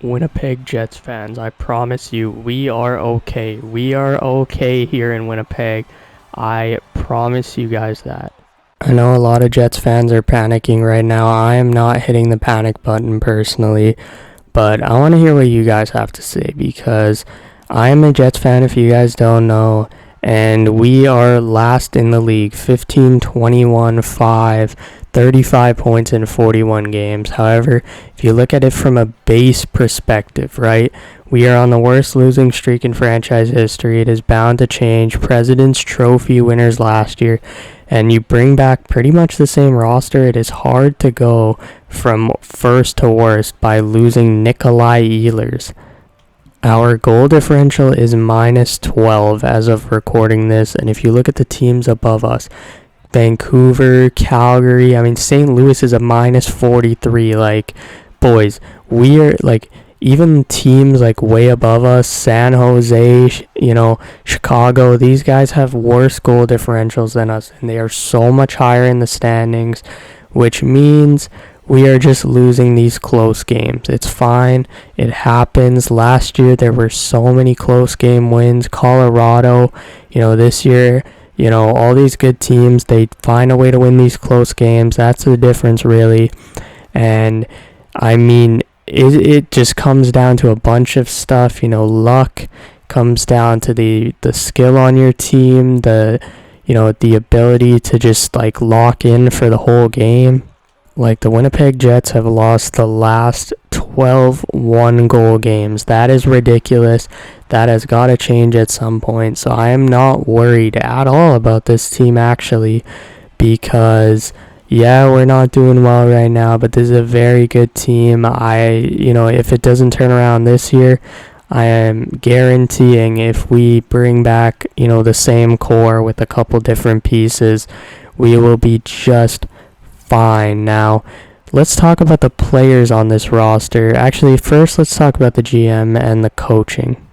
Winnipeg Jets fans, I promise you, we are okay. We are okay here in Winnipeg. I promise you guys that. I know a lot of Jets fans are panicking right now. I am not hitting the panic button personally, but I want to hear what you guys have to say because I am a Jets fan if you guys don't know, and we are last in the league, 15, 21, 5, 35 points in 41 games. However, if you look at it from a base perspective, right, we are on the worst losing streak in franchise history. It is bound to change. President's Trophy winners last year, and you bring back pretty much the same roster. It is hard to go from first to worst by losing Nikolai Ehlers. Our goal differential is minus 12 as of recording this, and if you look at the teams above us, Vancouver, Calgary, St. Louis is a minus 43. Like, boys, we are, like, even teams, like, way above us, San Jose, Chicago, these guys have worse goal differentials than us, and they are so much higher in the standings, which means we are just losing these close games. It's fine. It happens. Last year, there were so many close game wins. Colorado, this year, all these good teams, they find a way to win these close games. That's the difference, really. And, it just comes down to a bunch of stuff. Luck comes down to the skill on your team, the ability to just, like, lock in for the whole game. Like, the Winnipeg Jets have lost the last 12 one-goal games. That is ridiculous. That has got to change at some point. So I am not worried at all about this team, actually, because, yeah, we're not doing well right now, but this is a very good team. If it doesn't turn around this year, I am guaranteeing if we bring back, the same core with a couple different pieces, we will be just fine. Now, let's talk about the players on this roster. Actually, first, let's talk about the GM and the coaching.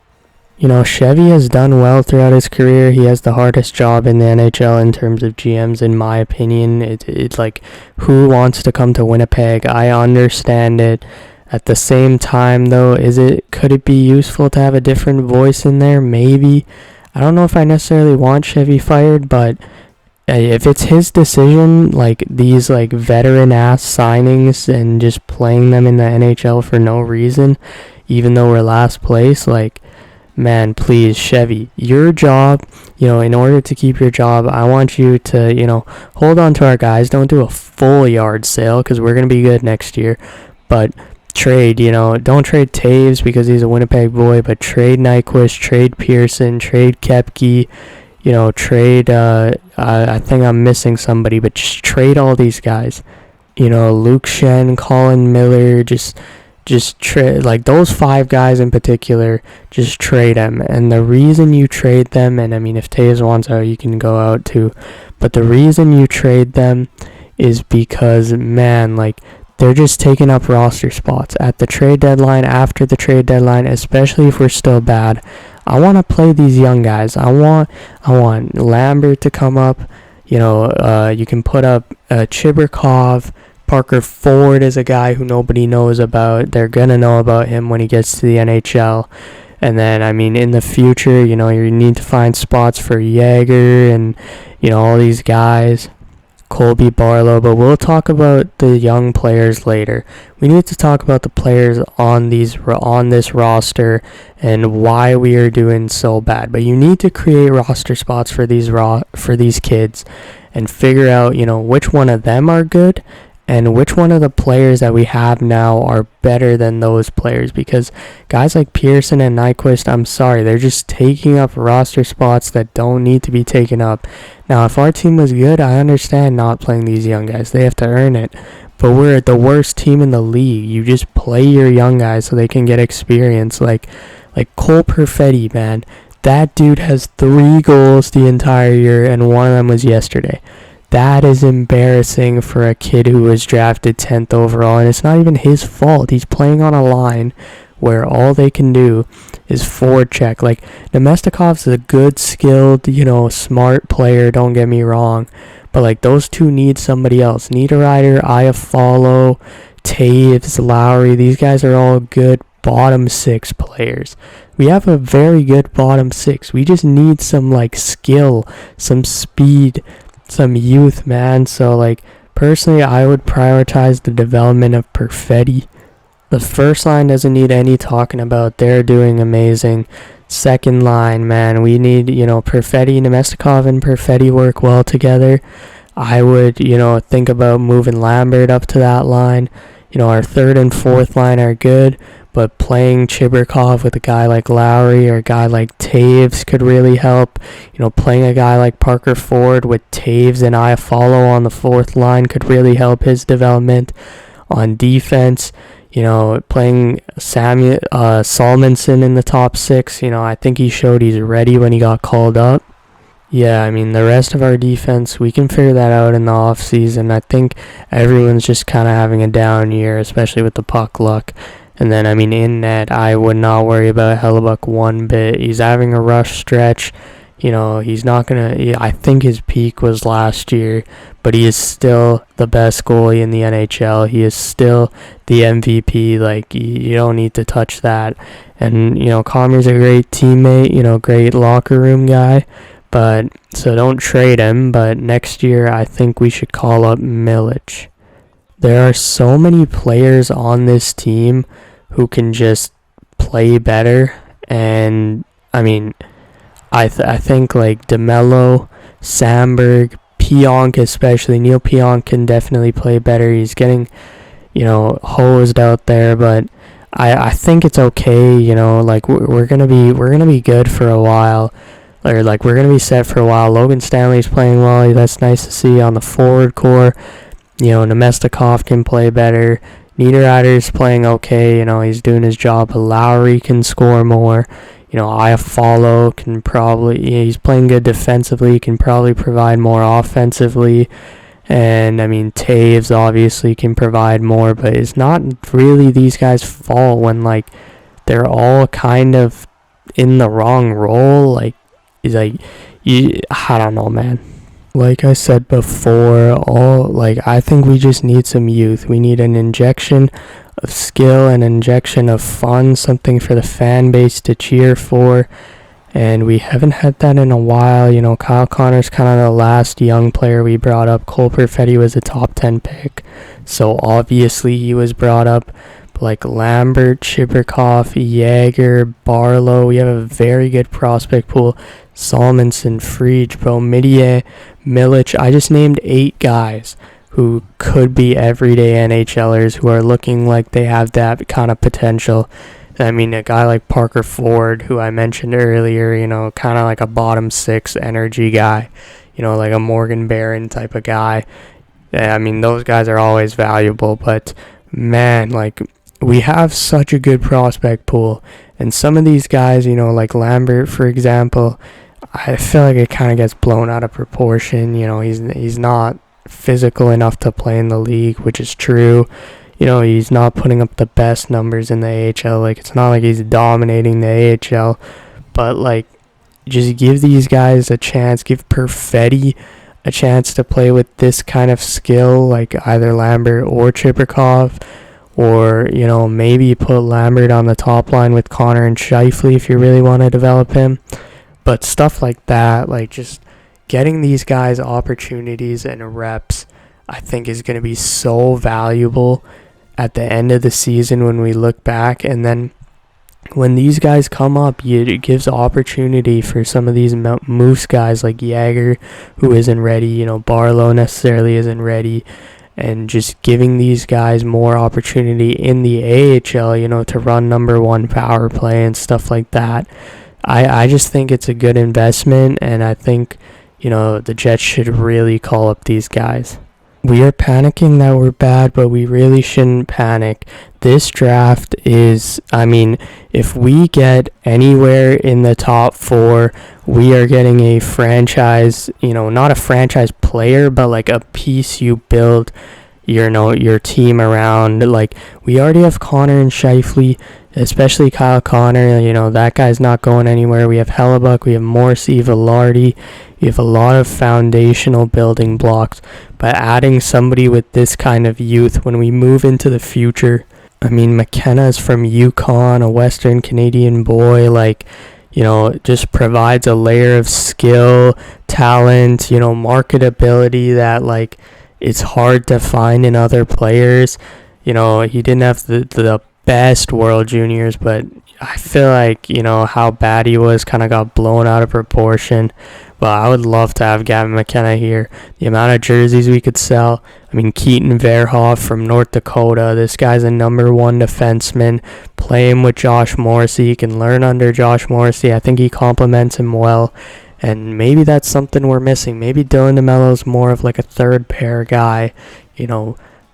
Chevy has done well throughout his career. He has the hardest job in the NHL in terms of GMs, in my opinion. It's like, who wants to come to Winnipeg? I understand it. At the same time, though, could it be useful to have a different voice in there? Maybe. I don't know if I necessarily want Chevy fired, but if it's his decision, like these like veteran ass signings and just playing them in the NHL for no reason, even though we're last place, like, man, please, Chevy, your job, in order to keep your job, I want you to, hold on to our guys. Don't do a full yard sale because we're going to be good next year, but trade, don't trade Taves because he's a Winnipeg boy, but trade Nyquist, trade Pearson, trade Koepke, trade, I think I'm missing somebody, but just trade all these guys. Luke Shen, Colin Miller, just trade, like, those 5 guys in particular, just trade them. And the reason you trade them, and if Taves wants out, you can go out too, but the reason you trade them is because, man, like, they're just taking up roster spots at the trade deadline, after the trade deadline, especially if we're still bad. I want to play these young guys. I want Lambert to come up. You can put up Chibrikov. Parker Ford is a guy who nobody knows about. They're going to know about him when he gets to the NHL. And then, in the future, you need to find spots for Yager and, all these guys. Colby Barlow, but we'll talk about the young players later. We need to talk about the players on this roster and why we are doing so bad. But you need to create roster spots for these kids and figure out, which one of them are good and which one of the players that we have now are better than those players, because guys like Pearson and Nyquist, I'm sorry, they're just taking up roster spots that don't need to be taken up. Now, if our team was good, I understand not playing these young guys. They have to earn it. But we're the worst team in the league. You just play your young guys so they can get experience. Like Cole Perfetti, man. That dude has 3 goals the entire year, and one of them was yesterday. That is embarrassing for a kid who was drafted 10th overall, and it's not even his fault. He's playing on a line where all they can do is forward check. Like, Nemestikov's a good, skilled, smart player, don't get me wrong, but, like, those two need somebody else. Niederreiter, Iafallo, Taves, Lowry, these guys are all good bottom 6 players. We have a very good bottom 6. We just need some like skill, some speed, some youth, man. So like personally, I would prioritize the development of Perfetti. The first line doesn't need any talking about. They're doing amazing. Second line, man, we need, Perfetti, Namestnikov and Perfetti work well together. I would, think about moving Lambert up to that line. Our third and fourth line are good, but playing Chibrikov with a guy like Lowry or a guy like Taves could really help. Playing a guy like Parker Ford with Taves and Iafallo on the fourth line could really help his development. On defense, playing Salmonson in the top 6, I think he showed he's ready when he got called up. Yeah, I mean, the rest of our defense, we can figure that out in the offseason. I think everyone's just kind of having a down year, especially with the puck luck. And then, I mean, in net, I would not worry about Hellebuck one bit. He's having a rough stretch. He's not going to... I think his peak was last year, but he is still the best goalie in the NHL. He is still the MVP. Like, you don't need to touch that. And, Commer's a great teammate, great locker room guy. But, so don't trade him. But next year, I think we should call up Milic. There are so many players on this team who can just play better. And, I mean... I think like DeMello, Samberg, Pionk especially. Neil Pionk can definitely play better. He's getting, hosed out there, but I think it's okay. Like we're gonna be good for a while, or like we're gonna be set for a while. Logan Stanley's playing well. That's nice to see on the forward core. Namestnikov can play better. Niederreiter's playing okay. He's doing his job. But Lowry can score more. Iafallo can probably... he's playing good defensively. He can probably provide more offensively. And, I mean, Taves obviously can provide more. But it's not really these guys' fault when, like, they're all kind of in the wrong role. Like, it's like... I don't know, man. Like I said before, I think we just need some youth. We need an injection of skill, an injection of fun, something for the fan base to cheer for. And we haven't had that in a while. Kyle Connor's kind of the last young player we brought up. Cole Perfetti was a top 10 pick, so obviously he was brought up. Like Lambert, Chibrikov, Yager, Barlow. We have a very good prospect pool. Salmonson, Friedge, Beaumedier, Milic. I just named 8 guys who could be everyday NHLers who are looking like they have that kind of potential. I mean, a guy like Parker Ford, who I mentioned earlier, kind of like a bottom 6 energy guy, like a Morgan Barron type of guy. I mean, those guys are always valuable, but man, like, we have such a good prospect pool. And some of these guys, like Lambert, for example, I feel like it kind of gets blown out of proportion. He's not physical enough to play in the league, which is true. He's not putting up the best numbers in the AHL. Like, it's not like he's dominating the AHL, but like, just give these guys a chance. Give Perfetti a chance to play with this kind of skill, like either Lambert or Chibrikov, or maybe put Lambert on the top line with Connor and Scheifele if you really want to develop him. But stuff like that, like just getting these guys opportunities and reps, I think is going to be so valuable at the end of the season when we look back. And then when these guys come up, it gives opportunity for some of these Moose guys like Yager, who isn't ready, Barlow necessarily isn't ready, and just giving these guys more opportunity in the AHL, to run number 1 power play and stuff like that. I just think it's a good investment, and I think, the Jets should really call up these guys. We are panicking that we're bad, but we really shouldn't panic. This draft is, if we get anywhere in the top 4, we are getting a franchise, not a franchise player, but like a piece you build your team around. Like, we already have Connor and Scheifele, especially Kyle Connor. That guy's not going anywhere. We have Hellebuck, we have Morrissey, Velarde. We have a lot of foundational building blocks. But adding somebody with this kind of youth when we move into the future, I mean, McKenna's from Yukon, a Western Canadian boy, like, just provides a layer of skill, talent, marketability that, like, it's hard to find in other players. He didn't have the best World Juniors, but I feel like, how bad he was kind of got blown out of proportion. But I would love to have Gavin McKenna here. The amount of jerseys we could sell. I mean, Keaton Verhoff from North Dakota. This guy's a number 1 defenseman. Play him with Josh Morrissey. You can learn under Josh Morrissey. I think he complements him well. And maybe that's something we're missing. Maybe Dylan DeMello's more of like a third pair guy,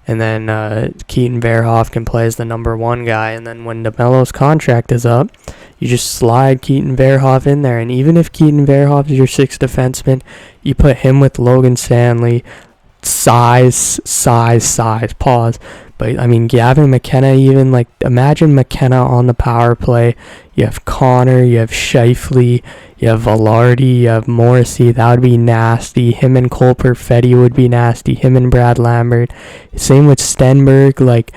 and then Keaton Verhoff can play as the number 1 guy. And then when DeMello's contract is up, you just slide Keaton Verhoff in there. And even if Keaton Verhoff is your 6th defenseman, you put him with Logan Stanley. Size, pause. But, I mean, Gavin McKenna even, like, imagine McKenna on the power play. You have Connor, you have Scheifele, you have Velarde, you have Morrissey. That would be nasty. Him and Cole Perfetti would be nasty. Him and Brad Lambert. Same with Stenberg, like,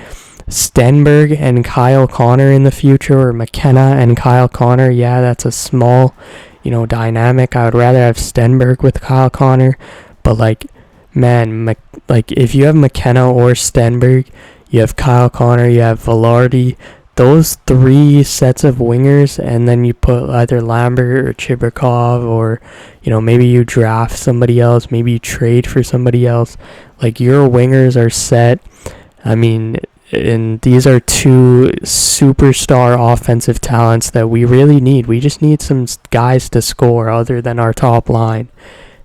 Stenberg and Kyle Connor in the future, or McKenna and Kyle Connor. Yeah, that's a small, dynamic. I would rather have Stenberg with Kyle Connor. But, like, man, if you have McKenna or Stenberg, you have Kyle Connor, you have Velarde, those 3 sets of wingers, and then you put either Lambert or Chibrikov, or, maybe you draft somebody else, maybe you trade for somebody else. Like, your wingers are set. I mean, and these are 2 superstar offensive talents that we really need. We just need some guys to score other than our top line.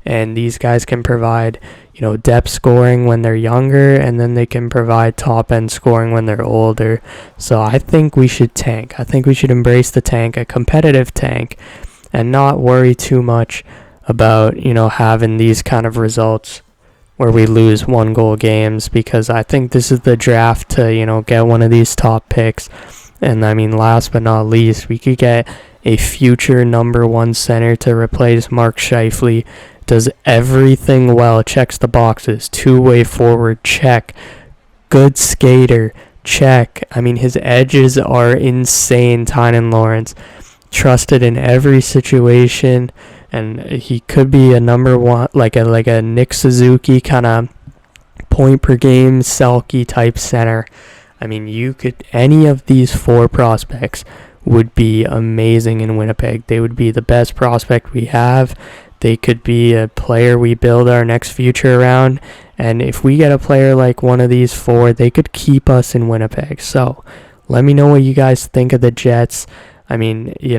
And these guys can provide, depth scoring when they're younger, and then they can provide top-end scoring when they're older. So I think we should tank. I think we should embrace the tank, a competitive tank, and not worry too much about, having these kind of results where we lose 1-goal games, because I think this is the draft to, get one of these top picks. And, I mean, last but not least, we could get a future number 1 center to replace Mark Scheifele. Does everything well, checks the boxes, 2-way forward, check, good skater, check. I mean, his edges are insane, Tynan Lawrence, trusted in every situation, and he could be a number 1, like a Nick Suzuki kind of point per game, Selke type center. I mean, any of these 4 prospects would be amazing in Winnipeg. They would be the best prospect we have. They could be a player we build our next future around. And if we get a player like one of these 4, they could keep us in Winnipeg. So let me know what you guys think of the Jets. I mean, a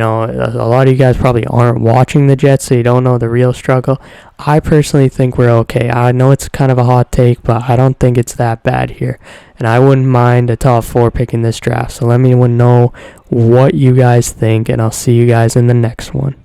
lot of you guys probably aren't watching the Jets, so you don't know the real struggle. I personally think we're okay. I know it's kind of a hot take, but I don't think it's that bad here. And I wouldn't mind a top 4 pick in this draft. So let me know what you guys think, and I'll see you guys in the next one.